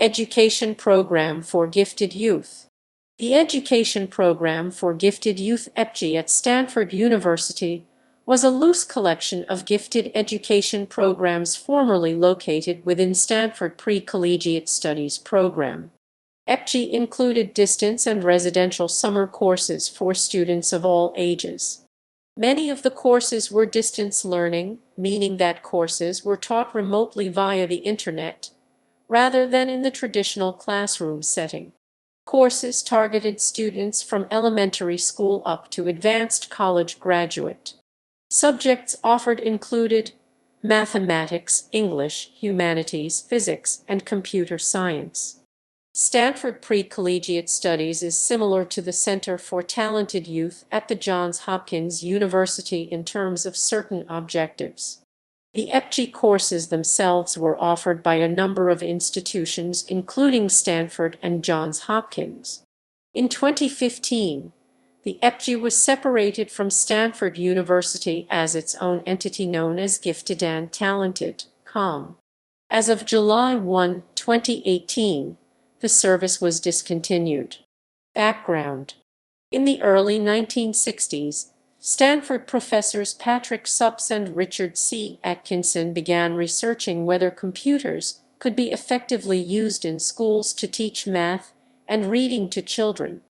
Education Program for Gifted Youth. The Education Program for Gifted Youth (EPGI) at Stanford University was a loose collection of gifted education programs formerly located within Stanford Pre-Collegiate Studies program. EPGI included distance and residential summer courses for students of all ages. Many of the courses were distance learning, meaning that courses were taught remotely via the Internet, rather than in the traditional classroom setting. Courses targeted students from elementary school up to advanced college graduate. Subjects offered included mathematics, English, humanities, physics, and computer science. Stanford Pre-Collegiate Studies is similar to the Center for Talented Youth at the Johns Hopkins University in terms of certain objectives. The EPGI courses themselves were offered by a number of institutions, including Stanford and Johns Hopkins. In 2015, the EPGI was separated from Stanford University as its own entity known as Gifted and Talented, COM. As of July 1, 2018, the service was discontinued. Background: in the early 1960s, Stanford professors Patrick Supps and Richard C. Atkinson began researching whether computers could be effectively used in schools to teach math and reading to children.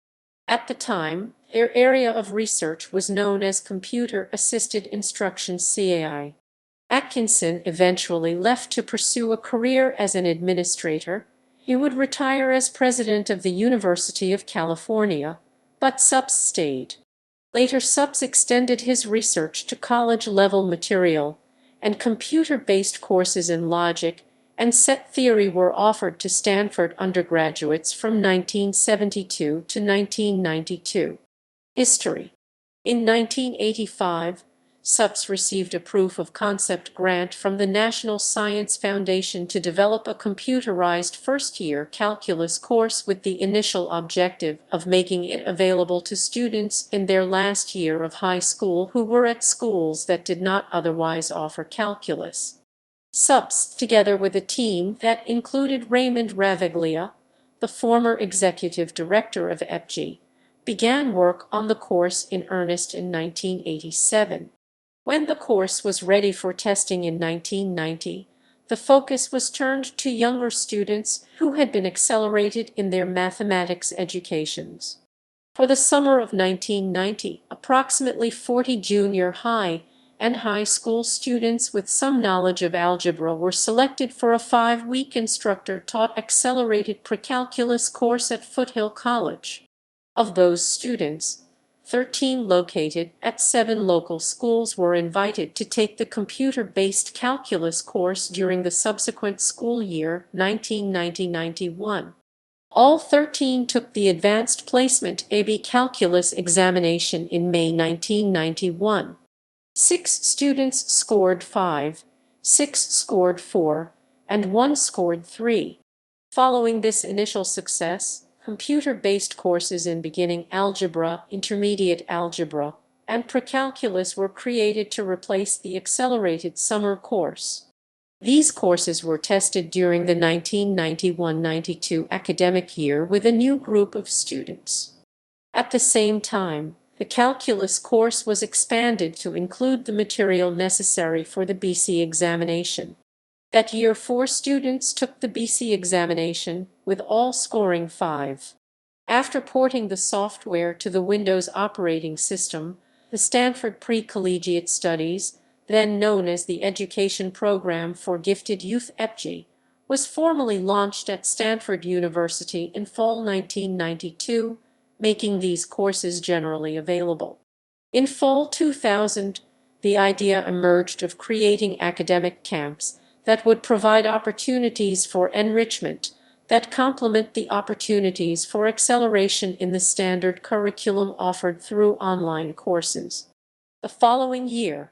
At the time, their area of research was known as Computer-Assisted Instruction (CAI). Atkinson eventually left to pursue a career as an administrator. He would retire as president of the University of California, but Supps stayed. Later, Supps extended his research to college-level material, and computer-based courses in logic and set theory were offered to Stanford undergraduates from 1972 to 1992. History: in 1985, Supps received a proof of concept grant from the National Science Foundation to develop a computerized first-year calculus course with the initial objective of making it available to students in their last year of high school who were at schools that did not otherwise offer calculus. Supps, together with a team that included Raymond Raviglia, the former executive director of EPGI, began work on the course in earnest in 1987. When the course was ready for testing in 1990, the focus was turned to younger students who had been accelerated in their mathematics educations. For the summer of 1990, approximately 40 junior high and high school students with some knowledge of algebra were selected for a 5-week instructor-taught accelerated precalculus course at Foothill College. Of those students, 13 located at 7 local schools were invited to take the computer-based calculus course during the subsequent school year 1990-91. All 13 took the Advanced Placement AB Calculus examination in May 1991. 6 students scored 5, 6 scored 4, and 1 scored 3. Following this initial success, computer-based courses in beginning algebra, intermediate algebra, and precalculus were created to replace the accelerated summer course. These courses were tested during the 1991-92 academic year with a new group of students. At the same time, the calculus course was expanded to include the material necessary for the BC examination. That year, 4 students took the BC examination, with all scoring 5. After porting the software to the Windows operating system, the Stanford Pre-Collegiate Studies, then known as the Education Program for Gifted Youth (EPGI), was formally launched at Stanford University in fall 1992, making these courses generally available. In fall 2000, the idea emerged of creating academic camps that would provide opportunities for enrichment that complement the opportunities for acceleration in the standard curriculum offered through online courses. The following year,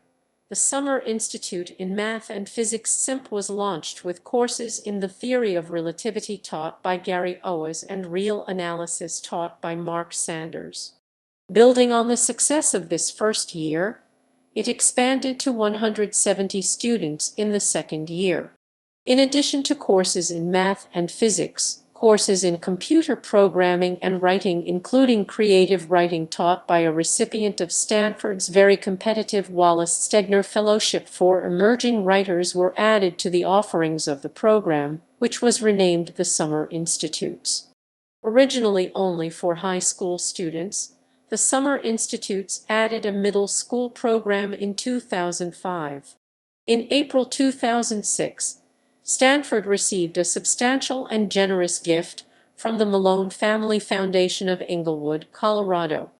the Summer Institute in Math and Physics (SIMP) was launched with courses in the theory of relativity taught by Gary Owes and real analysis taught by Mark Sanders. Building on the success of this first year, it expanded to 170 students in the second year. In addition to courses in math and physics, courses in computer programming and writing, including creative writing taught by a recipient of Stanford's very competitive Wallace Stegner Fellowship for Emerging Writers, were added to the offerings of the program, which was renamed the Summer Institutes. Originally only for high school students, the Summer Institutes added a middle school program in 2005. In April 2006, Stanford received a substantial and generous gift from the Malone Family Foundation of Englewood, Colorado.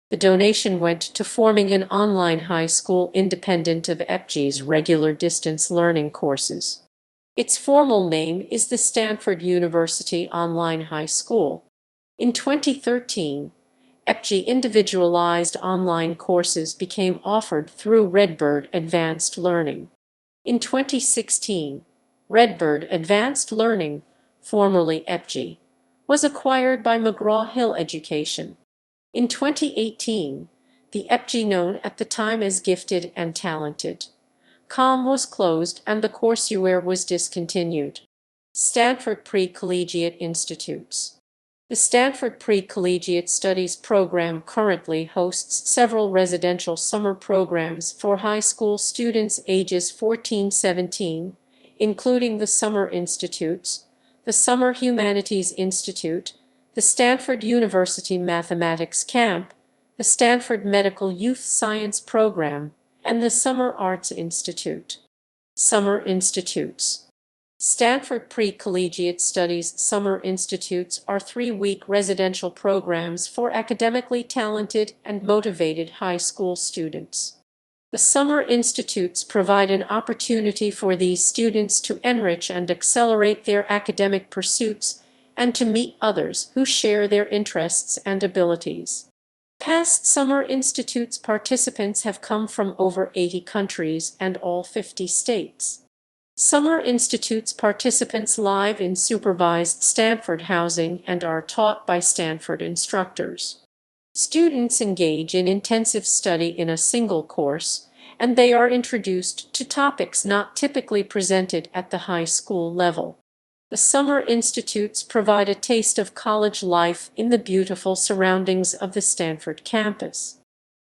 The donation went to forming an online high school independent of EPG's regular distance learning courses. Its formal name is the Stanford University Online High School. In 2013, EPG individualized online courses became offered through Redbird Advanced Learning. In 2016, Redbird Advanced Learning, formerly EPG, was acquired by McGraw-Hill Education. In 2018, the EPG, known at the time as Gifted and Talented, was closed and the courseware was discontinued. Stanford Pre-Collegiate Institutes. The Stanford Pre-Collegiate Studies program currently hosts several residential summer programs for high school students ages 14-17, including the Summer Institutes, the Summer Humanities Institute, the Stanford University Mathematics Camp, the Stanford Medical Youth Science Program, and the Summer Arts Institute. Summer Institutes. Stanford Pre-Collegiate Studies Summer Institutes are 3-week residential programs for academically talented and motivated high school students. The Summer Institutes provide an opportunity for these students to enrich and accelerate their academic pursuits and to meet others who share their interests and abilities. Past Summer Institutes participants have come from over 80 countries and all 50 states. Summer Institutes participants live in supervised Stanford housing and are taught by Stanford instructors. Students engage in intensive study in a single course, and they are introduced to topics not typically presented at the high school level. The Summer Institutes provide a taste of college life in the beautiful surroundings of the Stanford campus.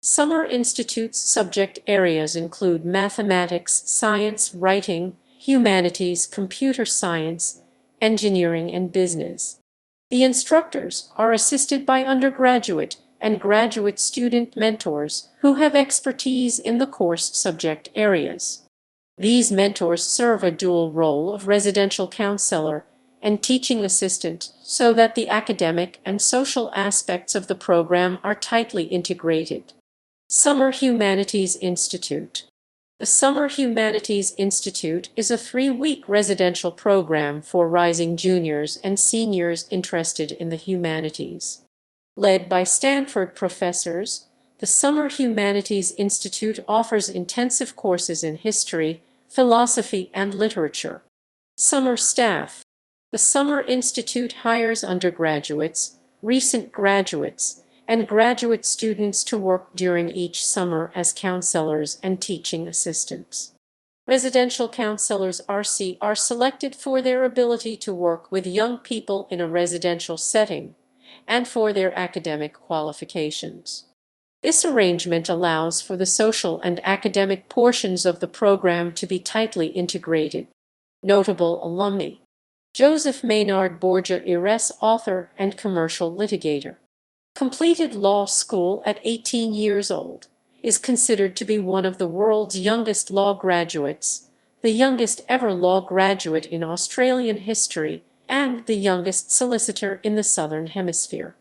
Summer Institutes subject areas include mathematics, science, writing, humanities, computer science, engineering, and business. The instructors are assisted by undergraduate and graduate student mentors who have expertise in the course subject areas. These mentors serve a dual role of residential counselor and teaching assistant so that the academic and social aspects of the program are tightly integrated. Summer Humanities Institute. The Summer Humanities Institute is a 3-week residential program for rising juniors and seniors interested in the humanities. Led by Stanford professors, the Summer Humanities Institute offers intensive courses in history, philosophy, and literature. Summer staff. The Summer Institute hires undergraduates, recent graduates, and graduate students to work during each summer as counselors and teaching assistants. Residential counselors (RC) are selected for their ability to work with young people in a residential setting and for their academic qualifications. This arrangement allows for the social and academic portions of the program to be tightly integrated. Notable alumni: Joseph Maynard Borgia, IRES author and commercial litigator. Completed law school at 18 years old, is considered to be one of the world's youngest law graduates, the youngest ever law graduate in Australian history, and the youngest solicitor in the Southern Hemisphere.